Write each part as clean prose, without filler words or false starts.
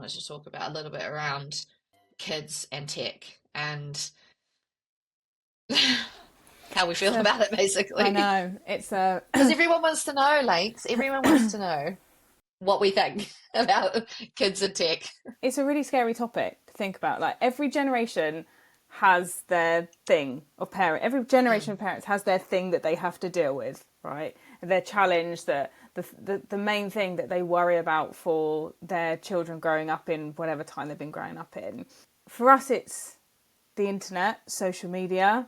wanted to talk about a little bit around kids and tech and how we feel So about it, I basically. know it's a Because everyone wants to know, Lakes. Everyone wants to know what we think about kids and tech. it's a really scary topic to think about. Like every generation has their thing of parent. Every generation Mm, of parents has their thing that they have to deal with, right? Their challenge, the main thing that they worry about for their children growing up in whatever time they've been growing up in. For us, it's the internet, social media,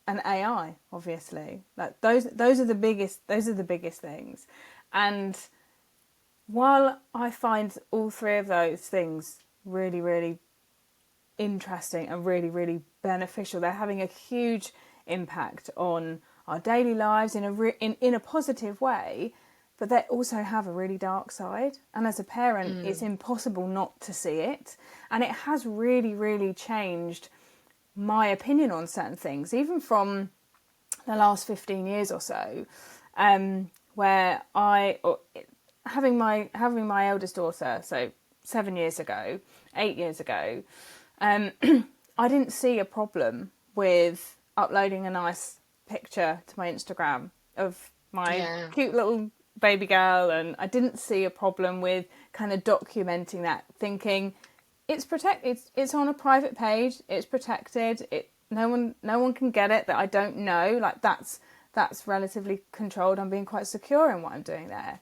and AI, obviously. Like those are the biggest things. And while I find all three of those things really, really interesting and really, really beneficial, they're having a huge impact on our daily lives in a positive way, but they also have a really dark side. And as a parent, it's mm, impossible not to see it. And it has really, really changed my opinion on certain things, even from the last 15 years or so, where having my eldest daughter, so 7 years ago, 8 years ago, um, I didn't see a problem with uploading a nice picture to my Instagram of my yeah. cute little baby girl, and I didn't see a problem with kind of documenting that, thinking it's on a private page, it's protected, no one can get it that I don't know. Like that's relatively controlled. I'm being quite secure in what I'm doing there.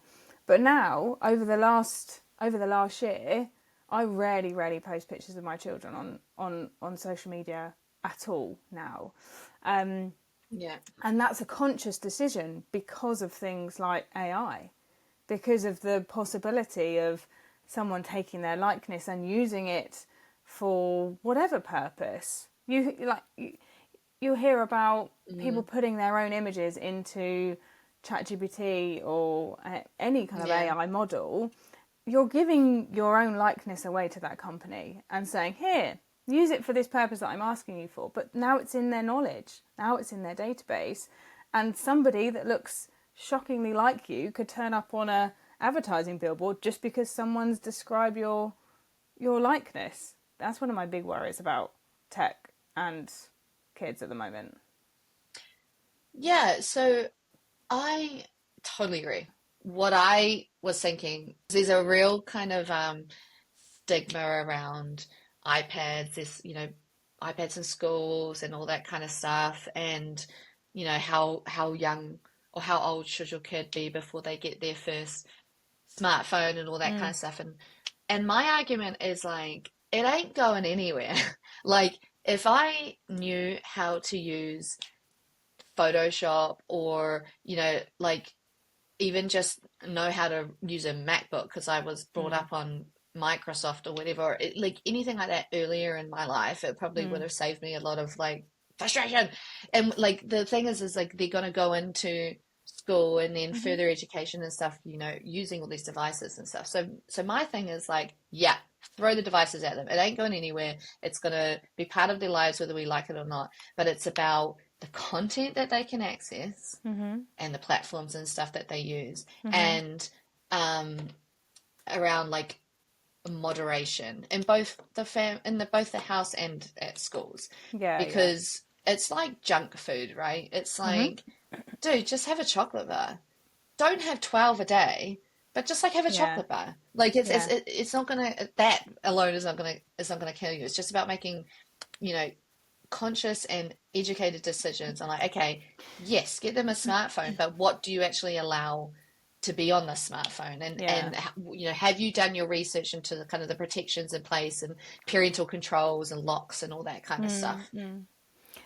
But now, over the last year, I rarely post pictures of my children on social media at all now. Um, Yeah. and that's a conscious decision because of things like AI, because of the possibility of someone taking their likeness and using it for whatever purpose. You'll hear about people Mm, putting their own images into ChatGPT or any kind of yeah. AI model. You're giving your own likeness away to that company and saying, here, use it for this purpose that I'm asking you for. But now it's in their knowledge, now it's in their database, and somebody that looks shockingly like you could turn up on a advertising billboard just because someone's described your likeness. That's one of my big worries about tech and kids at the moment. Yeah. So I totally agree. What I was thinking is there's a real kind of stigma around iPads, iPads in schools and all that kind of stuff, and how young or how old should your kid be before they get their first smartphone and all that kind Mm. of stuff. And my argument is like it ain't going anywhere. Like if I knew how to use Photoshop or like even just know how to use a MacBook because I was brought Mm. up on Microsoft or whatever, like anything like that earlier in my life, it probably would Mm. have saved me a lot of like frustration. And like the thing is like they're gonna go into school and then Mm-hmm. further education and stuff, using all these devices and stuff. So my thing is like, yeah, throw the devices at them. It ain't going anywhere. It's gonna be part of their lives whether we like it or not. But it's about the content that they can access Mm-hmm. and the platforms and stuff that they use, Mm-hmm. and um, around like moderation in both both the house and at schools, Yeah, yeah. because it's like junk food, right? It's Mm-hmm. like, dude, just have a chocolate bar. Don't have 12 a day, but just like have a Yeah, chocolate bar. Like yeah. it's not gonna, that alone is not gonna kill you. It's just about making, you know, conscious and educated decisions. I'm like, okay, yes, get them a smartphone, but what do you actually allow to be on the smartphone? Yeah. And have you done your research into the kind of the protections in place and parental controls and locks and all that kind of stuff?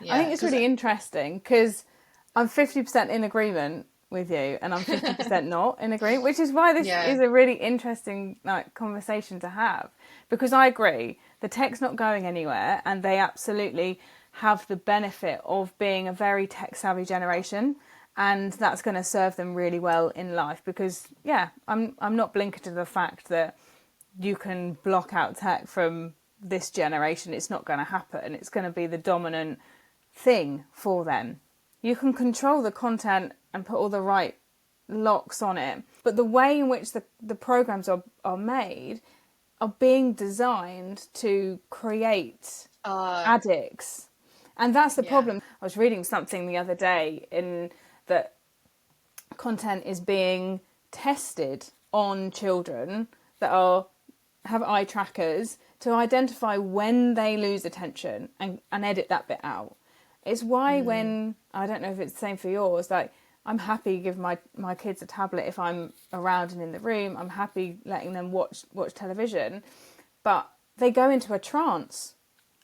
I Yeah, think it's because really interesting because I'm 50% in agreement with you and I'm 50% not in agreement, which is why this yeah, is a really interesting conversation to have. Because I agree, the tech's not going anywhere and they absolutely have the benefit of being a very tech savvy generation, and that's going to serve them really well in life because yeah, I'm not blinkered to the fact that you can block out tech from this generation. It's not going to happen. It's going to be the dominant thing for them. You can control the content and put all the right locks on it, but the way in which the programs are made are being designed to create Uh, addicts. And that's the yeah. problem. I was reading something the other day in that content is being tested on children that are have eye trackers to identify when they lose attention and edit that bit out. It's why Mm. when, I don't know if it's the same for yours, like I'm happy give my kids a tablet if I'm around and in the room. I'm happy letting them watch television, but they go into a trance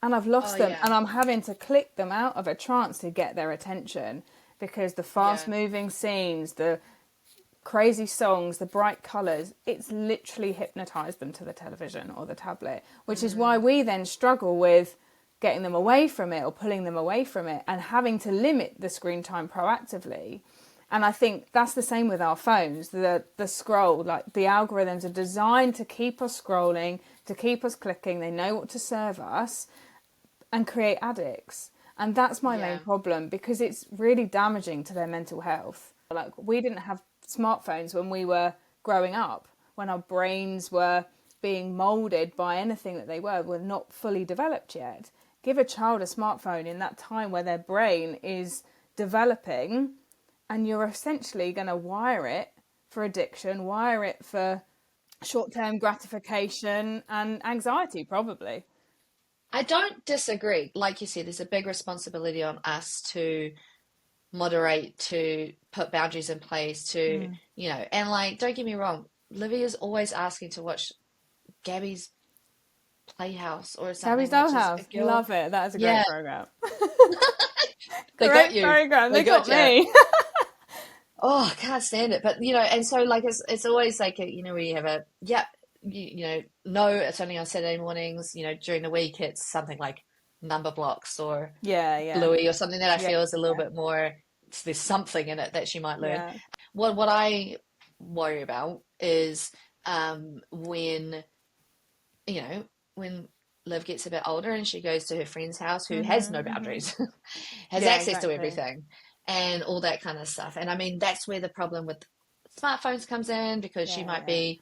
and I've Oh lost them yeah. and I'm having to click them out of a trance to get their attention because the fast Yeah. moving scenes, the crazy songs, the bright colours, it's literally hypnotised them to the television or the tablet, which is why Mm. we then struggle with getting them away from it or pulling them away from it and having to limit the screen time proactively. And I think that's the same with our phones. The scroll, like the algorithms are designed to keep us scrolling, to keep us clicking. They know what to serve us and create addicts. And that's my main Yeah. problem because it's really damaging to their mental health. Like we didn't have smartphones when we were growing up, when our brains were being molded by anything that they were not fully developed yet. Give a child a smartphone in that time where their brain is developing and you're essentially going to wire it for addiction, wire it for short-term gratification and anxiety probably. I don't disagree. Like you said, there's a big responsibility on us to moderate, to put boundaries in place, to, Mm. and like, don't get me wrong, Livia's always asking to watch Gabby's Playhouse or Gabby's something, which is a Dollhouse, girl. love it. That is a great Yeah, program. they got Great you. program. They They got got you. me. Oh, I can't stand it. But and so like it's always like we have a yep, no, it's only on Saturday mornings. During the week it's something like Number Blocks or Yeah, yeah, Bluey or something that I yeah, feel is a little bit more. There's something in it that she might learn. yeah. What I worry about is when you know when Liv gets a bit older and she goes to her friend's house who has no Mhm. boundaries, has Yeah, access to exactly. everything, and all that kind of stuff. And I mean, that's where the problem with smartphones comes in because she might Yeah, be,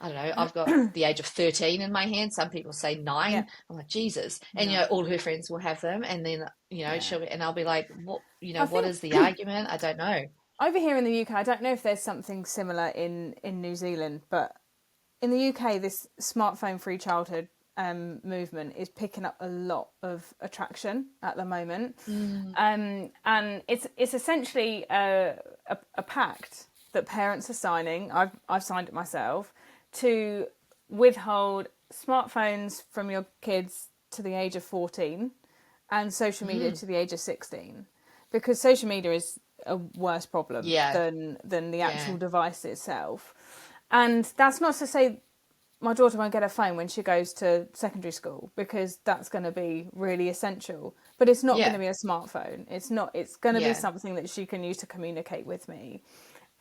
I don't know, I've got the age of 13 in my hand. Some people say yeah. nine. I'm like, Jesus. And, No, all her friends will have them. And then, yeah. and I'll be like, I what think is the argument? I don't know. over here in the UK, I don't know if there's something similar in New Zealand, but in the UK, this smartphone-free childhood movement is picking up a lot of attraction at the moment, Mm, and it's essentially a pact that parents are signing. I've signed it myself to withhold smartphones from your kids to the age of 14 and social media mm, to the age of 16 because social media is a worse problem yeah, than the yeah, actual device itself. And that's not to say my daughter won't get a phone when she goes to secondary school because that's going to be really essential. But it's not going yeah, to be a smartphone. It's not. It's going to be yeah. something that she can use to communicate with me.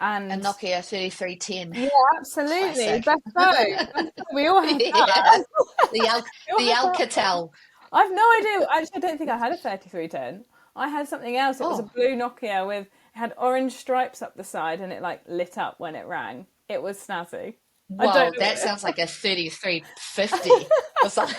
A And Nokia 3310. yeah, absolutely, Classic. best phone. Best phone. We all had Yeah. that. The We all had that. Alcatel. I've no idea. Actually, I don't think I had a 3310. I had something else. It was a Oh, blue Nokia with it had orange stripes up the side, and it like lit up when it rang. It was snazzy. I don't whoa, know that what sounds like a 3350 or something.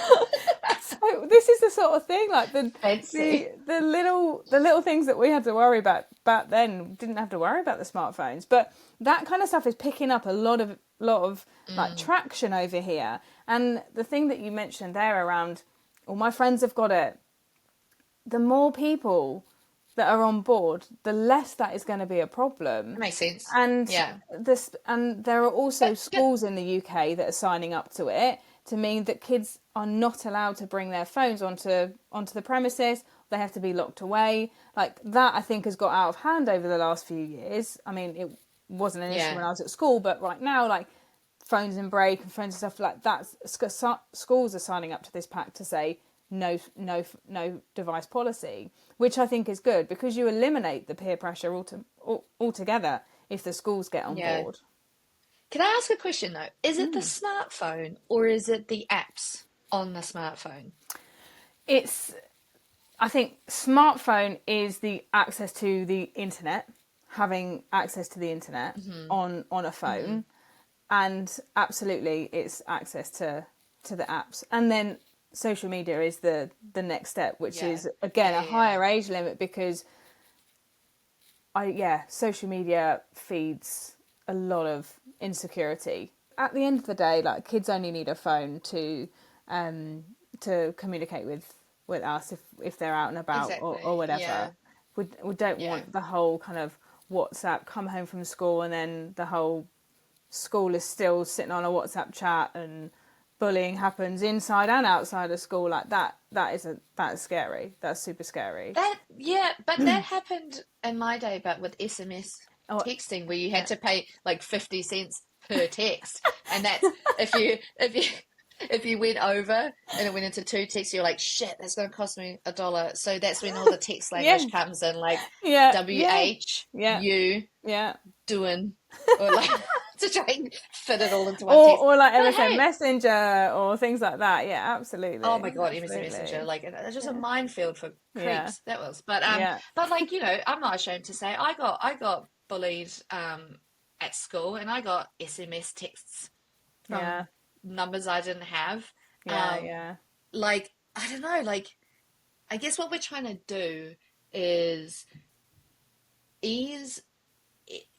so this is the sort of thing like Fancy. the little things that we had to worry about back then didn't have to worry about the smartphones, but that kind of stuff is picking up a lot of like Mm, traction over here. And the thing that you mentioned there around all my friends have got it, the more people that are on board, the less that is going to be a problem. that makes sense. And Yeah. there are also But schools in the UK that are signing up to it to mean that kids are not allowed to bring their phones onto the premises. They have to be locked away. Like that, I think has got out of hand over the last few years. I mean, it wasn't an issue yeah. when I was at school, but right now, like phones in break and phones and stuff like that, schools are signing up to this pact to say no device policy, which I think is good because you eliminate the peer pressure altogether if the schools get on Yeah. board. Can I ask a question though? Is it the smartphone or is it the apps on the smartphone? It's I think smartphone is the access to the internet, having access to the internet Hmm. on a Hmm. phone, and absolutely it's access to to the apps. And then social media is the next step, which Yeah. is again Yeah, a yeah, yeah. higher age limit, because social media feeds a lot of insecurity. At the end of the day, like, kids only need a phone um to communicate with us if they're out and about, or Exactly. Yeah. whatever. We don't Yeah. want the whole kind of WhatsApp, come home from school and then the whole school is still sitting on a WhatsApp chat, and bullying happens inside and outside of school. Like that. That's scary. That's super scary. But that happened in my day, but with SMS Oh, texting, where you had yeah. to pay like 50 cents per text, and that's if you went over and it went into two texts, you're like, shit, that's going to cost me $1. So that's when all the text Yeah. language comes in, like Yeah. Yeah. WH, Yeah. you, Yeah. doing, or like to try and fit it all into one text. Or like But MSN hey, Messenger or things like that. Yeah, oh absolutely. my God, MSN Messenger, Absolutely. like it's just a Yeah. minefield for Yeah. creeps. That was, Yeah. but like I'm not ashamed to say I got bullied at school, and I got SMS texts from Yeah. numbers I didn't have. Yeah. Um, Yeah. like I don't know, like I guess what we're trying to do is ease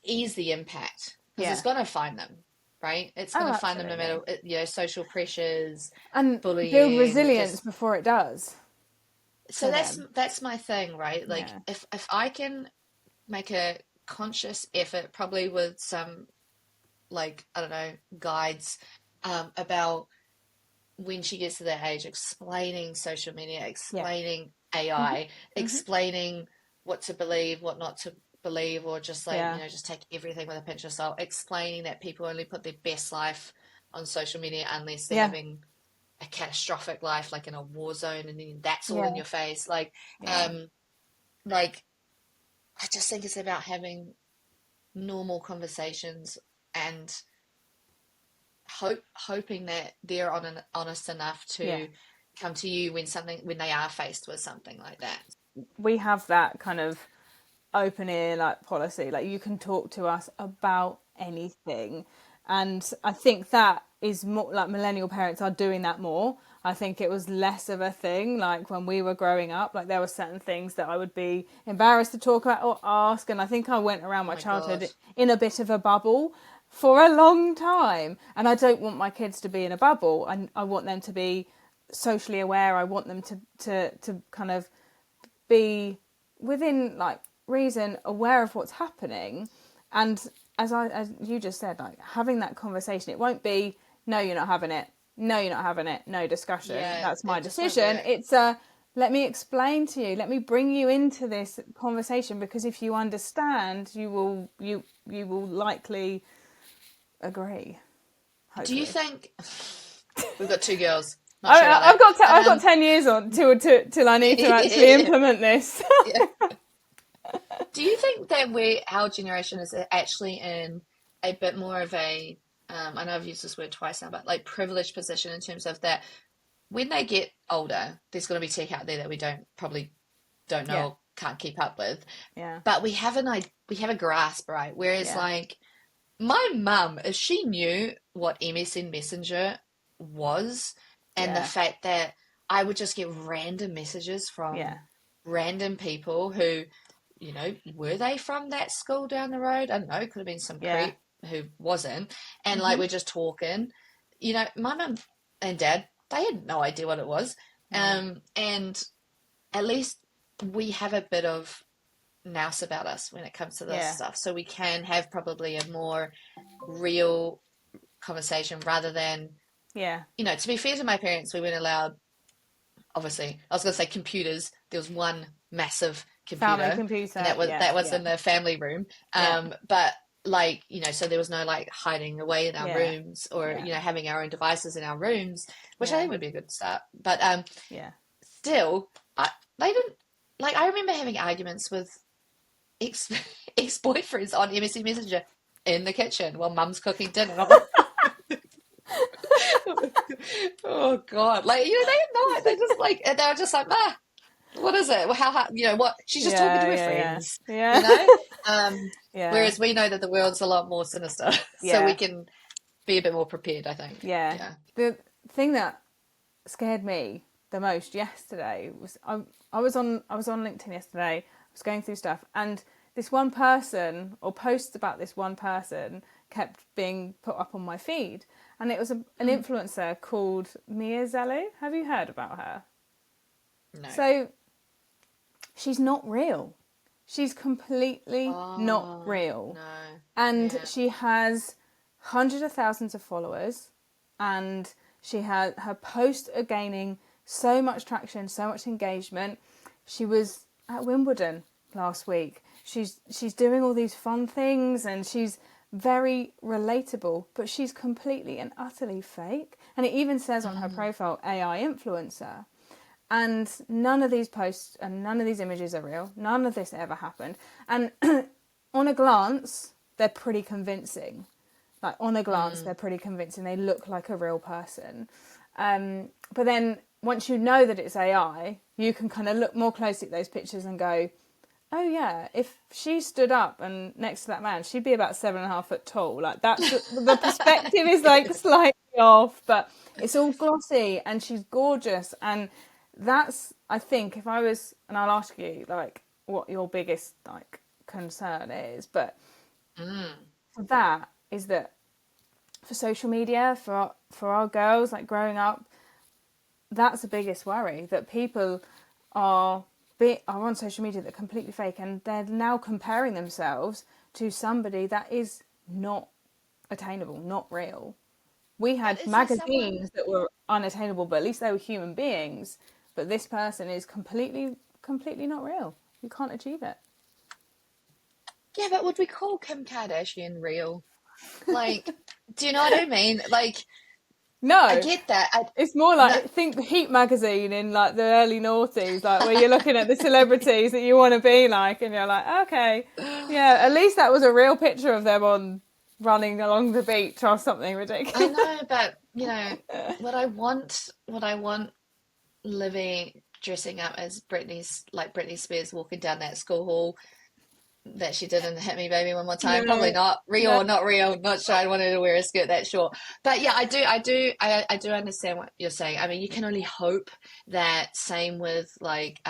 ease the impact, because it's Yeah. going to find them, right? It's Oh, going to find them no matter, absolutely. social pressures, And build bullying, resilience just before it does so for them. that's my thing, right? Like Yeah. if I can make a conscious effort, probably with some, like, I don't know, guides, about when she gets to that age, explaining social media, Yeah. explaining Mhm. AI, Mhm. explaining what to believe, what not to believe, or just like, Yeah. just take everything with a pinch of salt, explaining that people only put their best life on social media unless they're Yeah. having a catastrophic life, like in a war zone, and then that's all in Yeah. your face. Like, Yeah. um, like I just think it's about having normal conversations, and hoping that they're honest enough Yeah. to come to you when they are faced with something like that. We have that kind of open ear like policy. Like, you can talk to us about anything. And I think that is more like millennial parents are doing that more. I think it was less of a thing like when we were growing up. Like, there were certain things that I would be embarrassed to talk about or ask, and I think I went around Oh my my God. childhood in a bit of a bubble for a long time. And I don't want my kids to be in a bubble. I want them to be socially aware. I want them to kind of be within like reason, aware of what's happening. And as you just said, like, having that conversation, it won't be, no, you're not having it, no, you're not having it, no discussion, Yeah, that's my it just won't decision. work. It's a, let me explain to you, let me bring you into this conversation, because if you understand, you will likely agree, Do you hopefully. think we've got two girls? Not sure about I've that. got I've got Um, 10 years on till I need to actually yeah, implement this. yeah. Do you think that our generation is actually in a bit more of a, I know I've used this word twice now, but like privileged position, in terms of that when they get older, there's going to be tech out there that we probably don't know Yeah. or can't keep up with, Yeah. but we have a grasp, right? Whereas Yeah. like my mum, if she knew what MSN Messenger was, and the Yeah. fact that I would just get random messages Yeah. from random people who, were they from that school down the road? I don't know, could have been some Yeah. creep who wasn't. And like Mhm. we're just talking. My mum and dad, they had no idea what it was. Yeah. And at least we have a bit of nous about us when it comes to this Yeah. stuff. So we can have probably a more real conversation, rather than, Yeah. to be fair to my parents, we weren't allowed, obviously, I was going to say computers. There was one massive Family computer, and computer. that Yeah. was Yeah. in the family room. Yeah. But like, so there was no like hiding away in our Yeah. rooms, or, Yeah. having our own devices in our rooms, which I Yeah. think would be a good start. But Yeah. still, they didn't, like, I remember having arguments with ex ex boyfriends on MSN Messenger in the kitchen while mum's cooking dinner. And I'm like, oh God, like, they had no, they just like, and they were just like, ah, what is it? Well, how hard, what? She's just talking to Yeah. her Yeah. friends, you Yeah. know. Um, Yeah. whereas we know that the world's a lot more sinister, so we Yeah. can be a bit more prepared, I think. Yeah. Yeah. The thing that scared me the most yesterday was I was on LinkedIn yesterday. I was going through stuff, and this one person or posts about this one person kept being put up on my feed, and it was an influencer called Mia Zelu. Have you heard about her? No. So she's not real. She's completely not Oh, real, no. and Yeah. she has hundreds of thousands of followers, and she had her posts are gaining so much traction, so much engagement. She was at Wimbledon last week. She's doing all these fun things, and she's very relatable, but she's completely and utterly fake. And it even says on her Mm, profile AI influencer. And none of these posts and none of these images are real. None of this ever happened. And on a glance, they're pretty convincing. Like, on a glance, they're mm. pretty convincing. They look like a real person. But then once you know that it's AI, you can kind of look more closely at those pictures and go, oh yeah, if she stood up and next to that man, she'd be about 7.5 foot tall. Like, that's the perspective is like slightly off, but it's all glossy and she's gorgeous. And that's, I think, if I was, and I'll ask you like what your biggest like concern is, but Mm. for that is that for social media, for our girls like growing up, that's the biggest worry, that people are are on social media that are completely fake, and they're now comparing themselves to somebody that is not attainable, not real. We But had is there someone? magazines that were unattainable, but at least they were human beings. But this person is completely not real. You can't achieve it. Yeah, but would we call Kim Kardashian real? Like, do you know what I mean? Like, I No, get that. I it's more no, like, think Heat magazine in like the early noughties, like where you're looking at the celebrities that you want to be like, and you're like, okay, yeah, at least that was a real picture of them on running along the beach or something I ridiculous. know, but what I want living dressing up as Britney Spears walking down that school hall that she did in Hit Me Baby One More Time. Probably No, not real no, or not real. Not sure I wanted to wear a skirt that short. But yeah, I do understand what you're saying. I mean, you can only hope that same with like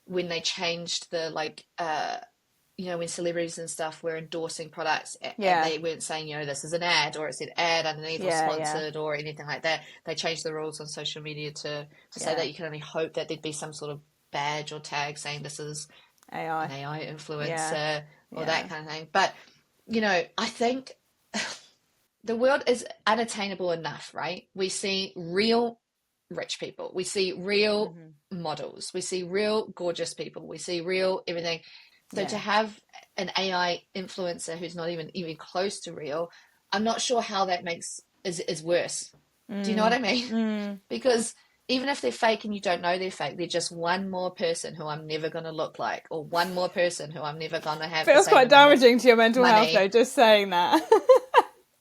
when they changed the when celebrities and stuff were endorsing products and yeah, they weren't saying, this is an ad or it said ad underneath or yeah, sponsored or anything like that. They changed the rules on social media to say yeah, that you can only hope that there'd be some sort of badge or tag saying this is an AI, AI yeah, influencer or that yeah, kind of thing. But, I think the world is unattainable enough, right? We see real rich people, we see real hmm, models, we see real gorgeous people, we see real everything. So to yeah, have an AI influencer who's not even close to real, I'm not sure how that makes is worse. Do you know what mm, I mean? mm. Because even if they're fake and you don't know they're fake, they're just one more person who I'm never going to look like, or one more person who I'm never going to have the Feels same quite amount of damaging to your mental health though, money. just saying that.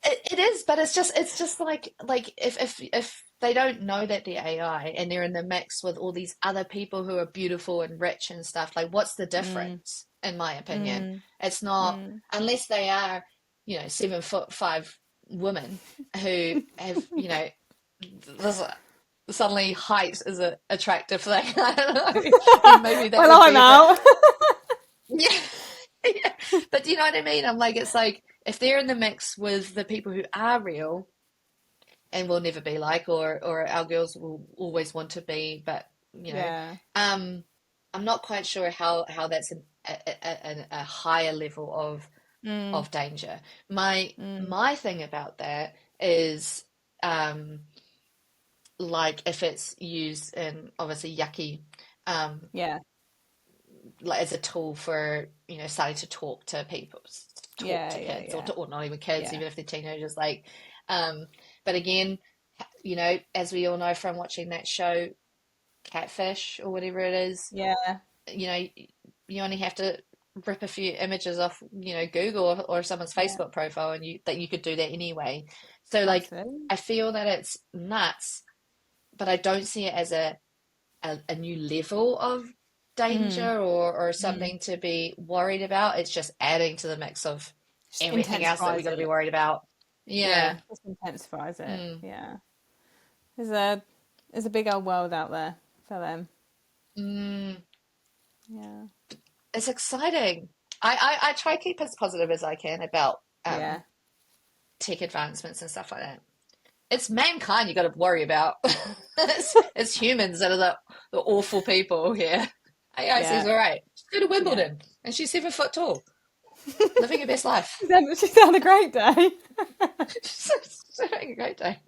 It is, but it's just like if they don't know that they're AI and they're in the mix with all these other people who are beautiful and rich and stuff, like what's the Mm, difference, in my opinion? mm, It's not mm. unless they are, 7'5" women who have, this suddenly height is a attractive thing. I don't know. Then maybe that Well, would I'm be, but out. yeah. Yeah. But do you know what I mean? I'm like, it's like if they're in the mix with the people who are real and will never be like, or our girls will always want to be, but Yeah. um, I'm not quite sure how that's a higher level Mm, of danger. My mm. my thing about that is um, like if it's used in obviously yucky um Yeah. like as a tool for starting to talk Yeah. to Yeah. kids Yeah. or not even kids, Yeah. even if they're teenagers, like um but again, as we all know from watching that show Catfish or whatever it is, Yeah. you know you only have to rip a few images off Google or someone's Yeah. Facebook profile and you could do that anyway. So like Absolutely. I feel that it's nuts, but I don't see it as a new level of Mm, danger or mm. something to be worried about. It's just adding to the mix of Just everything else that we intensifies got to be it. worried about. Yeah. Yeah. Just intensifies it. Mm. Yeah. There's a big old world out there for them. Mm, Yeah. it's exciting. I try to keep as positive as I can about Yeah. tech advancements and stuff like that. It's mankind you got to worry about. It's humans that are the awful people here. AI seems Yeah. all right. She's go to Yeah. Wimbledon, and she's 7 foot tall, living her best life. She's had a great day. She's having a great day.